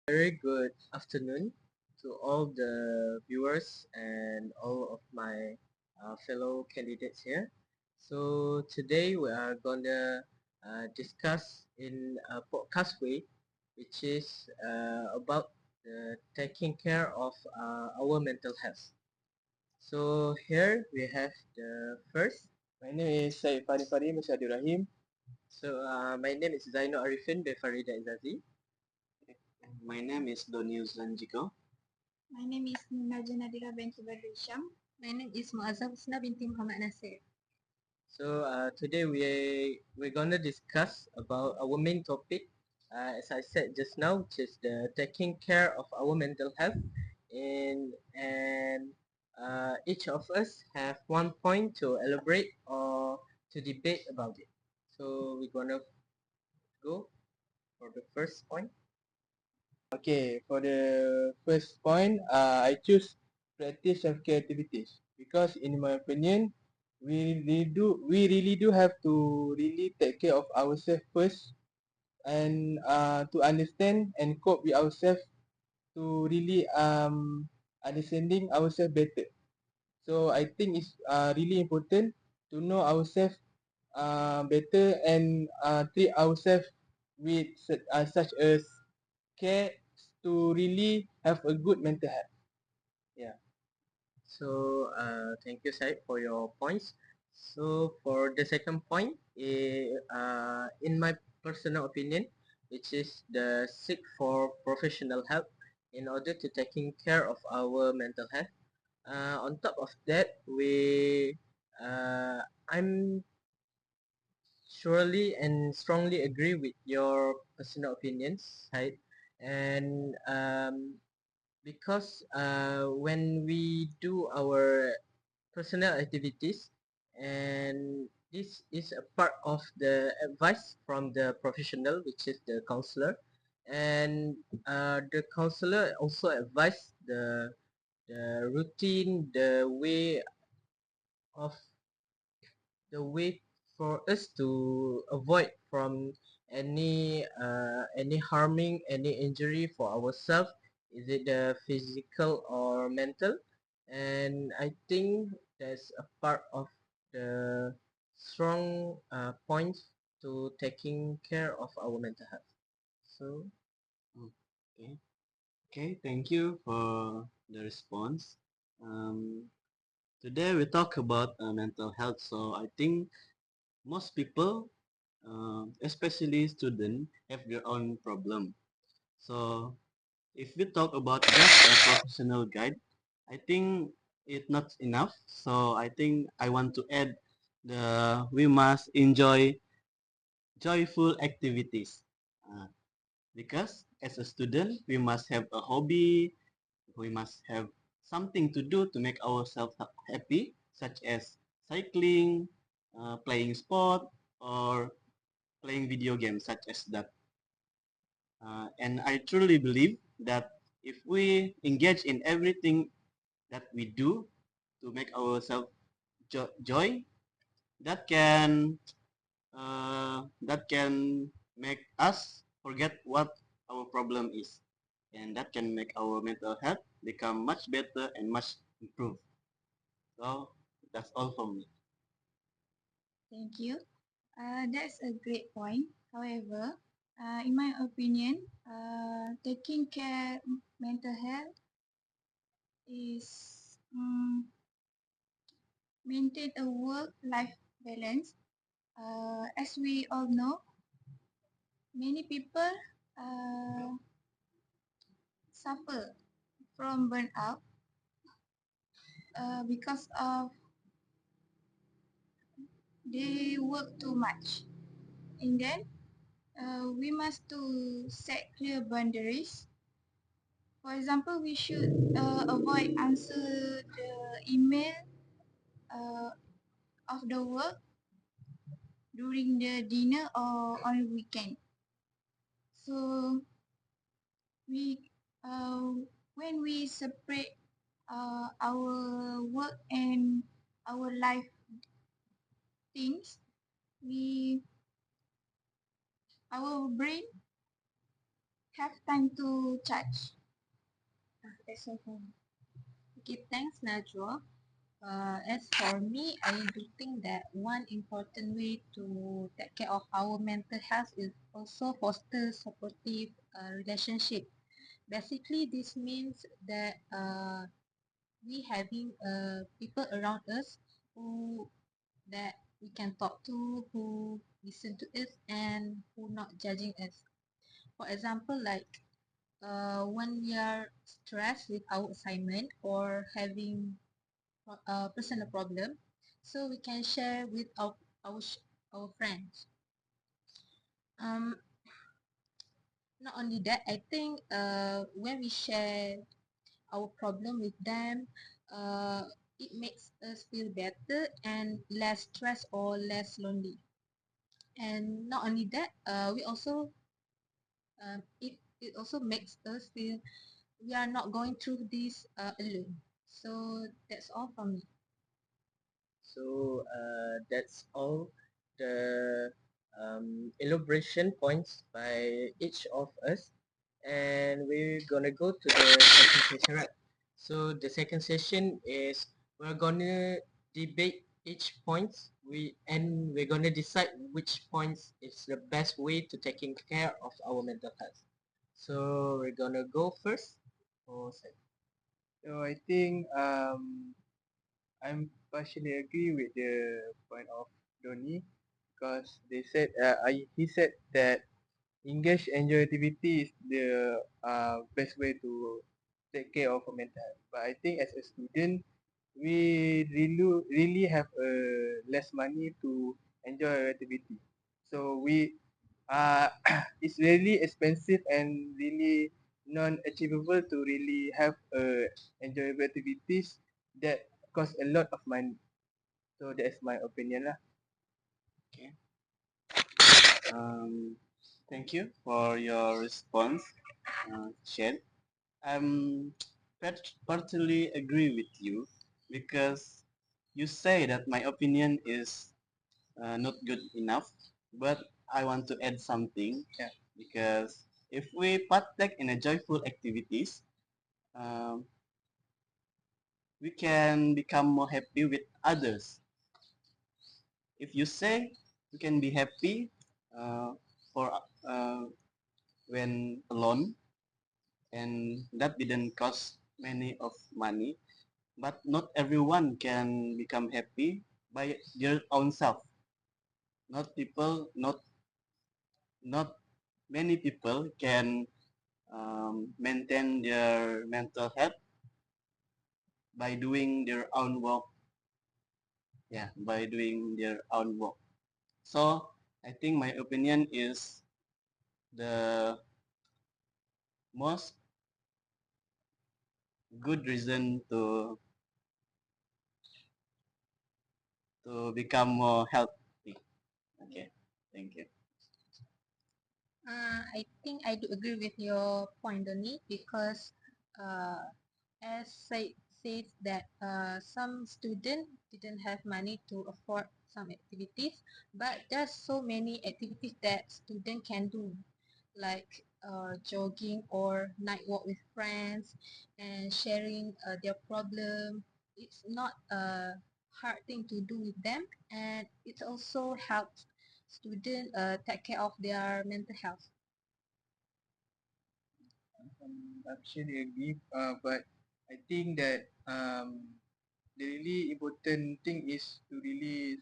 Very good afternoon to all the viewers and all of my fellow candidates here. So today we are gonna discuss in a podcast way, which is about taking care of our mental health. So here we have the first. My name is Syed Fani Fari Masyadir Rahim. So my name is Zaino Arifin Befarida Izazi. My name is Donius Lanjiko. My name is Naja Nadira binti Badr Hisham. My name is Muazzam Husna binti Muhammad Nasir. So today we're gonna discuss about our main topic, as I said just now, which is the taking care of our mental health, and each of us have one point to elaborate or to debate about it. So we're gonna go for the first point. Okay, for the first point, I choose practice self-care activities because, in my opinion, we really do have to really take care of ourselves first, and to understand and cope with ourselves, to really understanding ourselves better. So I think it's really important to know ourselves better and treat ourselves with such as care to really have a good mental health. Yeah. So thank you, Said, for your points. So for the second point, in my personal opinion, which is the seek for professional help in order to taking care of our mental health. On top of that, I'm surely and strongly agree with your personal opinions, Said, and because when we do our personal activities, and this is a part of the advice from the professional, which is the counselor, and the counselor also advise the routine, of the way for us to avoid from any harming, any injury for ourselves, is it the physical or mental. And I think that's a part of the strong points to taking care of our mental health. So Okay. Okay, thank you for the response. Um, Today we talk about mental health. So I think most people, especially students, have their own problem. So if we talk about just a professional guide, I think it's not enough. So I think I want to add the we must enjoy joyful activities. Uh, because as a student, we must have a hobby, we must have something to do to make ourselves happy, such as cycling, playing sport, or playing video games, such as that. And I truly believe that if we engage in everything that we do to make ourselves joy, that can that can make us forget what our problem is, and that can make our mental health become much better and much improved. So that's all from me. Thank you. That's a great point. However, in my opinion, taking care mental health is maintain a work-life balance. As we all know, many people uh, suffer from burnout because of they work too much. And then we must to set clear boundaries. For example, we should avoid answer the email uh, of the work during the dinner or on weekend. So we uh, when we separate our work and our life things, we our brain have time to charge. That's all for me. Okay, thanks Najwa. As for me, I do think that one important way to take care of our mental health is also foster supportive relationship. Basically, this means that we having people around us who that we can talk to, who listen to us and who not judging us. For example, like when we are stressed with our assignment or having a personal problem, so we can share with our friends. Um, Not only that, I think when we share our problem with them, it makes us feel better and less stressed or less lonely. And not only that, we also it also makes us feel we are not going through this alone. So that's all from me. So that's all the elaboration points by each of us, and we're gonna go to the second session, right? So the second session is we're gonna debate each points we're gonna decide which points is the best way to taking care of our mental health. So we're gonna go first or second. So I think I'm partially agree with the point of Donny because he said that engage enjoy activity is the best way to take care of a mental health. But I think as a student, we really have less money to enjoy our activity. So it's really expensive and really non-achievable to really have enjoyable activities that cost a lot of money. So that's my opinion lah. Okay. Thank you for your response, Shen. I'm partly agree with you because you say that my opinion is not good enough, but I want to add something. Yeah. Because if we partake in a joyful activities, um, we can become more happy with others. If you say you can be happy for when alone, and that didn't cost many of money, but not everyone can become happy by their own self. Not people, not many people can maintain their mental health by doing their own work. Yeah, by doing their own work. So I think my opinion is the most good reason to become more healthy. Okay, thank you. I think I do agree with your point, Donny, because as says that some students didn't have money to afford some activities, but there's so many activities that student can do, like jogging or night walk with friends and sharing their problem. It's not a hard thing to do with them, and it also helps student take care of their mental health. I actually agree, but I think that the really important thing is to really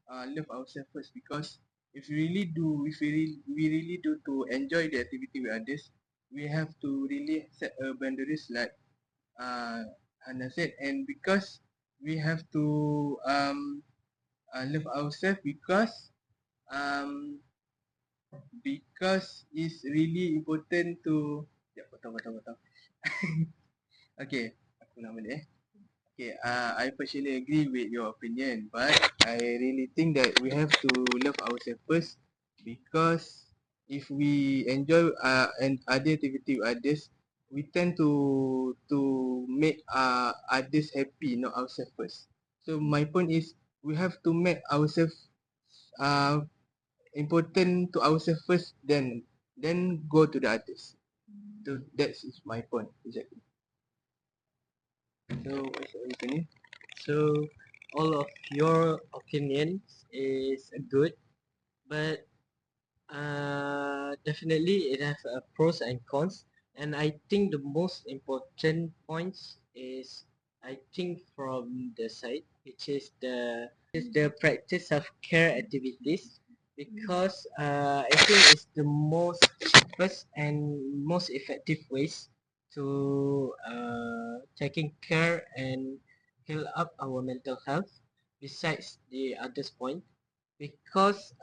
love ourselves first because if we really do to enjoy the activity with others, we have to really set a boundaries like Hannah said, and because we have to love ourselves um, because it's really important to potong. Okay, aku nak balik eh. Okay, I partially agree with your opinion, but I really think that we have to love ourselves first because if we enjoy and other activity with others, we tend to make others happy, not ourselves first. So my point is we have to make ourselves important to ourselves first, then go to the others. So that is my point exactly. So what's your opinion? So all of your opinions is good, but definitely it has pros and cons. And I think the most important points is, I think, from the side, which is the practice of care activities, because I think it's the most cheapest and most effective ways to taking care and heal up our mental health, besides the others point, because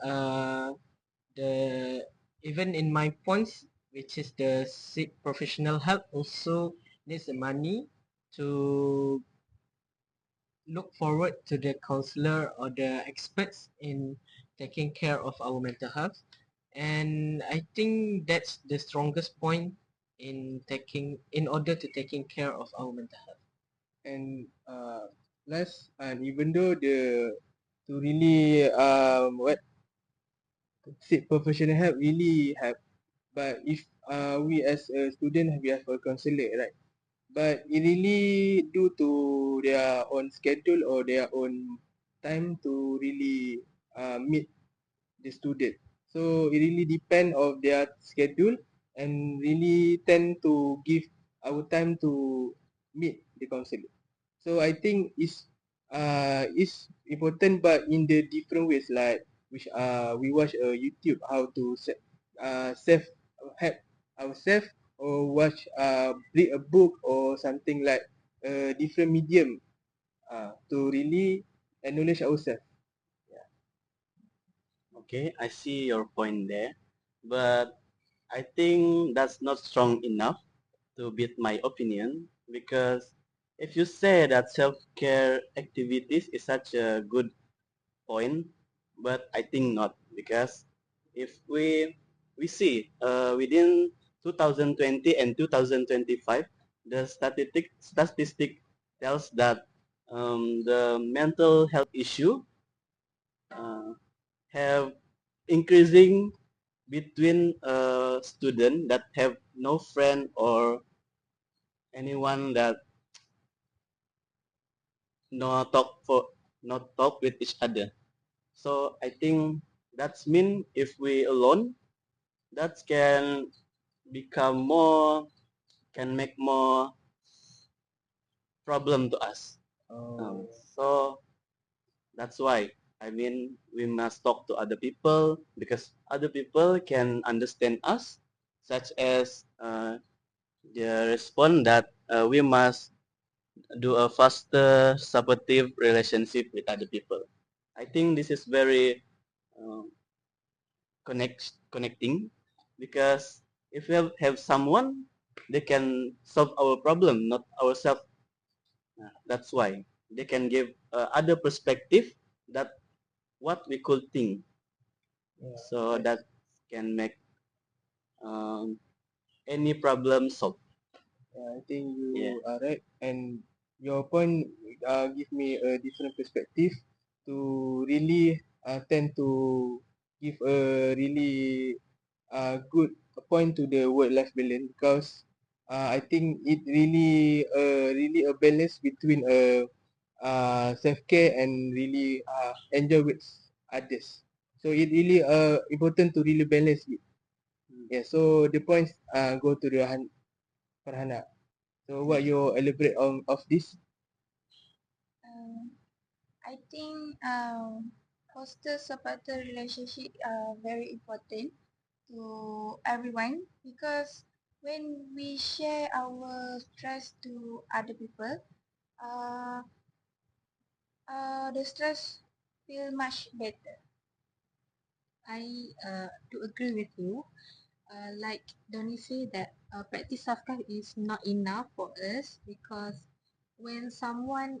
the even in my points, which is the seek professional help, also needs the money to look forward to the counselor or the experts in taking care of our mental health. And I think that's the strongest point in order to taking care of our mental health. And plus, and even though the to really seek professional help really help, but if we as a student we have a counselor, right? But it really due to their own schedule or their own time to really meet the student. So it really depend of their schedule and really tend to give our time to meet the counselor. So I think it's important, but in the different ways, like which we watch a YouTube how to self help ourselves, or watch read a book or something like a different medium to really acknowledge ourselves. Okay, I see your point there, but I think that's not strong enough to beat my opinion, because if you say that self-care activities is such a good point, but I think not, because if we see within 2020 and 2025, the statistic tells that the mental health issue uh, have increasing between student that have no friend or anyone that not talk with each other. So I think that's mean if we alone, that become more can make more problem to us. Oh, So that's why I mean we must talk to other people, because other people can understand us, such as the response that we must do a faster supportive relationship with other people. I think this is very uh, connecting, because if we have someone, they can solve our problem, not ourselves. That's why they can give other perspective that what we could think, yeah, so that can make um, any problem solved. yeah, I think Yeah. you are right, and your point give me a different perspective to really tend to give a really good point to the work-life balance, because I think it really a balance between self-care and really enjoy with others. So it really important to really balance it. Yeah. So the points go to the Farhana. So what you elaborate on of this? I think foster supporter relationship are very important to everyone, because when we share our stress to other people, uh, the stress feel much better. I do agree with you. Like Donnie say that practice self-care is not enough for us, because when someone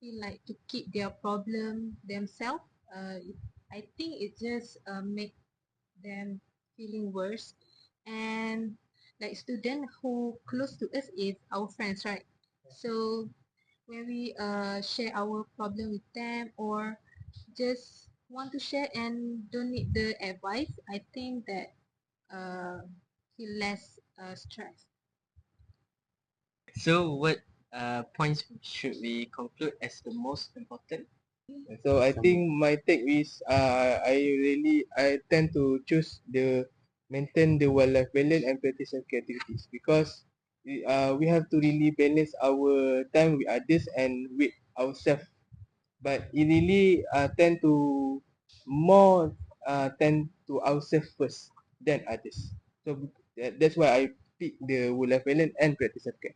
feel like to keep their problem themselves, I think it just make them feeling worse. And like student who close to us is our friends, right? So when we share our problem with them, or just want to share and don't need the advice, I think that feel less stress. So what points should we conclude as the most important? So I think my take is I tend to choose the maintain the wildlife balance and practice self-care activities because we have to really balance our time with others and with ourselves. But it really tend to more tend to ourselves first than others. So that's why I pick the wildlife balance and practice self-care.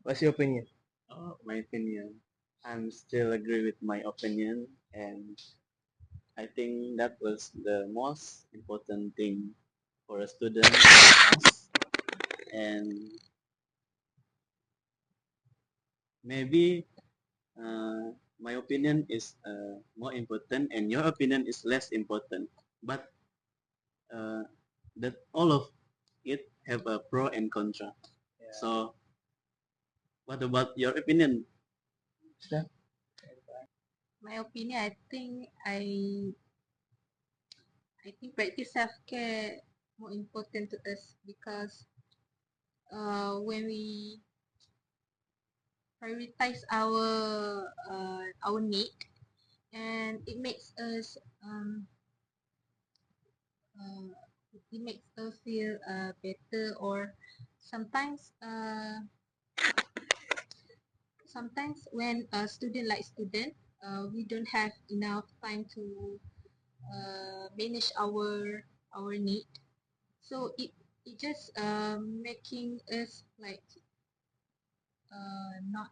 What's your opinion? My opinion, I'm still agree with my opinion, and I think that was the most important thing for a student like us. And maybe my opinion is more important, and your opinion is less important. But that all of it have a pro and contra. Yeah. So, what about your opinion? Steph? My opinion, I think practice self-care more important to us because when we prioritize our need, and it makes us feel better, or sometimes sometimes when a student we don't have enough time to manage our need, so it just making us like not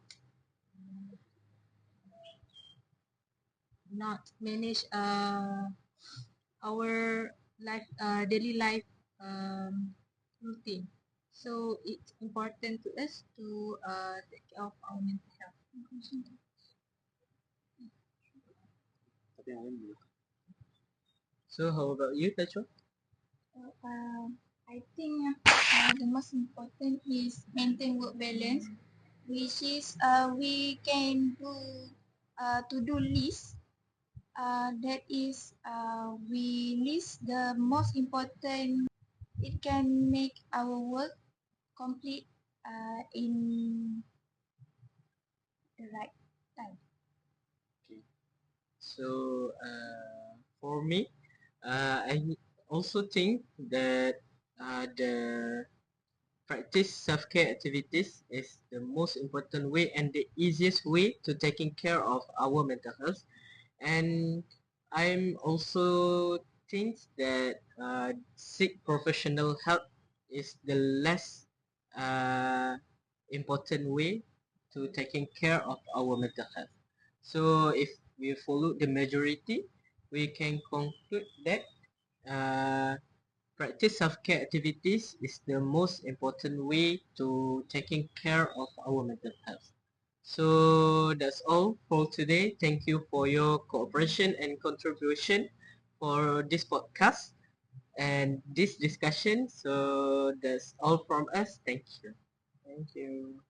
manage our life daily life routine. So it's important to us to take care of our mental health. So how about you, Tajwa? I think the most important is maintain work balance, which is we can do to-do list. That is we list the most important. It can make our work complete in the right time. So for me, I also think that the practice self-care activities is the most important way and the easiest way to taking care of our mental health. And I'm also think that seek professional help is the less important way to taking care of our mental health. So if we follow the majority, we can conclude that practice self-care activities is the most important way to taking care of our mental health. So that's all for today. Thank you for your cooperation and contribution for this podcast and this discussion. So that's all from us. Thank you. Thank you.